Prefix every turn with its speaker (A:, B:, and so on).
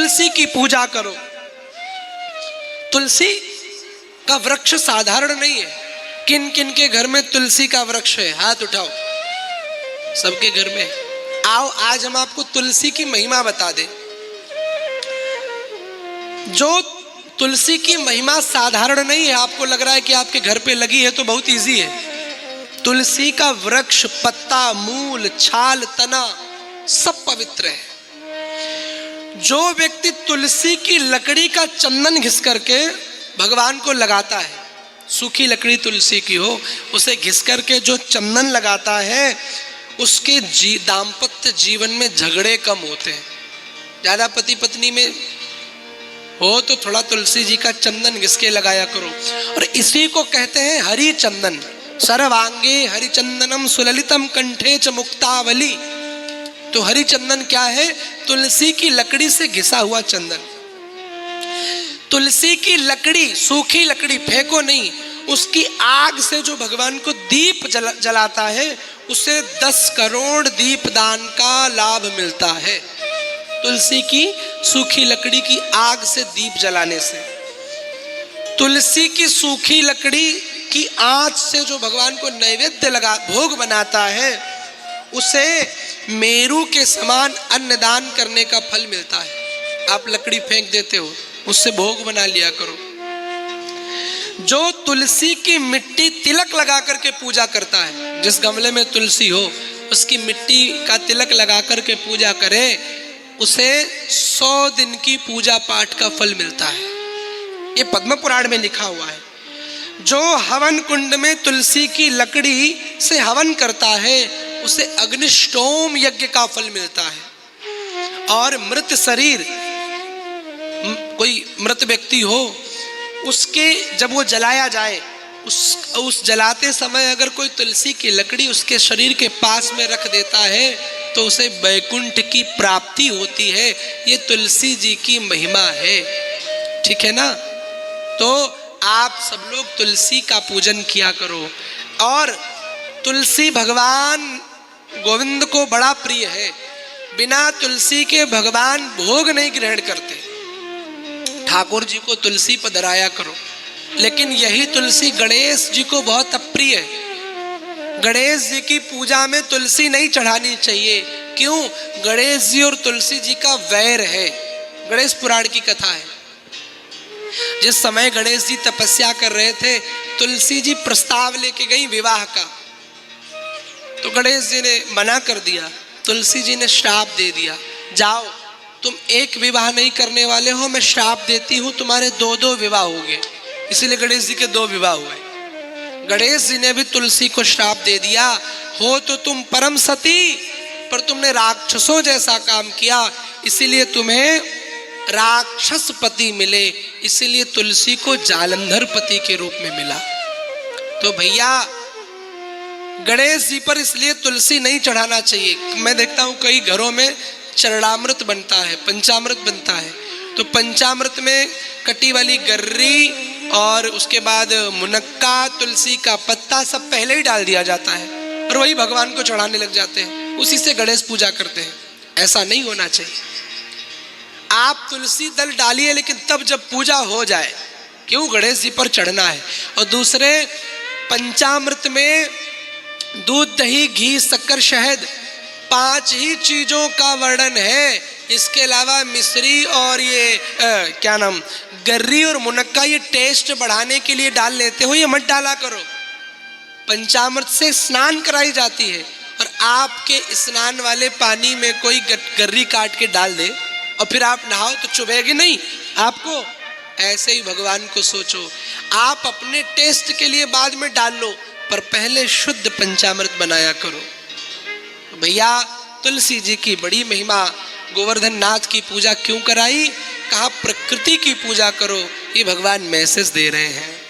A: तुलसी की पूजा करो। तुलसी का वृक्ष साधारण नहीं है। किन किन के घर में तुलसी का वृक्ष है? हाथ उठाओ। सबके घर में। आओ आज हम आपको तुलसी की महिमा बता दें। जो तुलसी की महिमा साधारण नहीं है। आपको लग रहा है कि आपके घर पे लगी है तो बहुत इजी है। तुलसी का वृक्ष, पत्ता, मूल, छाल, तना सब पवित्र है। जो व्यक्ति तुलसी की लकड़ी का चंदन घिस करके भगवान को लगाता है, सूखी लकड़ी तुलसी की हो, उसे घिस करके जो चंदन लगाता है, उसके दाम्पत्य जीवन में झगड़े कम होते हैं। ज्यादा पति पत्नी में हो तो थोड़ा तुलसी जी का चंदन घिस के लगाया करो। और इसी को कहते हैं हरि चंदन। सर्वांगे हरिचंदनम सुललितम कंठे च मुक्तावली। तो हरि चंदन क्या है? तुलसी की लकड़ी से घिसा हुआ चंदन। तुलसी की लकड़ी, सूखी लकड़ी फेंको नहीं, उसकी आग से जो भगवान को दीप जलाता है, उसे 10 करोड़ दीप दान का लाभ मिलता है। तुलसी की सूखी लकड़ी की आग से दीप जलाने से। तुलसी की सूखी लकड़ी की आंच से जो भगवान को नैवेद्य लगा भोग बनाता है, उसे मेरू के समान अन्नदान करने का फल मिलता है। आप लकड़ी फेंक देते हो, उससे भोग बना लिया करो। जो तुलसी की मिट्टी तिलक लगा करके पूजा करता है, जिस गमले में तुलसी हो उसकी मिट्टी का तिलक लगा करके पूजा करे, उसे 100 दिन की पूजा पाठ का फल मिलता है। ये पद्म पुराण में लिखा हुआ है। जो हवन कुंड में तुलसी की लकड़ी से हवन करता है, उसे अग्निष्टोम यज्ञ का फल मिलता है। और मृत शरीर, कोई मृत व्यक्ति हो, उसके जब वो जलाया जाए, उस जलाते समय अगर कोई तुलसी की लकड़ी उसके शरीर के पास में रख देता है तो उसे वैकुंठ की प्राप्ति होती है। ये तुलसी जी की महिमा है। ठीक है ना? तो आप सब लोग तुलसी का पूजन किया करो। और तुलसी भगवान गोविंद को बड़ा प्रिय है। बिना तुलसी के भगवान भोग नहीं ग्रहण करते। ठाकुर जी को तुलसी पधराया करो। लेकिन यही तुलसी गणेश जी को बहुत अप्रिय है। गणेश जी की पूजा में तुलसी नहीं चढ़ानी चाहिए। क्यों? गणेश जी और तुलसी जी का वैर है। गणेश पुराण की कथा है। जिस समय गणेश जी तपस्या कर रहे थे, तुलसी जी प्रस्ताव लेके गई विवाह का, तो गणेश जी ने मना कर दिया। तुलसी जी ने श्राप दे दिया, जाओ तुम एक विवाह नहीं करने वाले हो, मैं श्राप देती हूँ, तुम्हारे 2-2 विवाह हो गए। इसीलिए गणेश जी के 2 विवाह हुए। गणेश जी ने भी तुलसी को श्राप दे दिया, हो तो तुम परम सती, पर तुमने राक्षसों जैसा काम किया, इसीलिए तुम्हें राक्षस पति मिले। इसीलिए तुलसी को जालंधर पति के रूप में मिला। तो भैया गणेश जी पर इसलिए तुलसी नहीं चढ़ाना चाहिए। मैं देखता हूँ कई घरों में चरणामृत बनता है, पंचामृत बनता है, तो पंचामृत में कटी वाली गर्री और उसके बाद मुनक्का, तुलसी का पत्ता सब पहले ही डाल दिया जाता है और वही भगवान को चढ़ाने लग जाते हैं। उसी से गणेश पूजा करते हैं। ऐसा नहीं होना चाहिए। आप तुलसी दल डालिए, लेकिन तब जब पूजा हो जाए। क्यों? गणेश जी पर चढ़ना है। और दूसरे, पंचामृत में दूध, दही, घी, शक्कर, शहद 5 ही चीजों का वर्णन है। इसके अलावा मिश्री और ये क्या नाम, गर्री और मुनक्का, ये टेस्ट बढ़ाने के लिए डाल लेते हो, ये मत डाला करो। पंचामृत से स्नान कराई जाती है और आपके स्नान वाले पानी में कोई गर्री काट के डाल दे और फिर आप नहाओ तो चुभेगी नहीं आपको? ऐसे ही भगवान को सोचो। आप अपने टेस्ट के लिए बाद में डाल लो, पर पहले शुद्ध पंचामृत बनाया करो। भैया तुलसी जी की बड़ी महिमा। गोवर्धन नाथ की पूजा क्यों कराई? कहा प्रकृति की पूजा करो। ये भगवान मैसेज दे रहे हैं।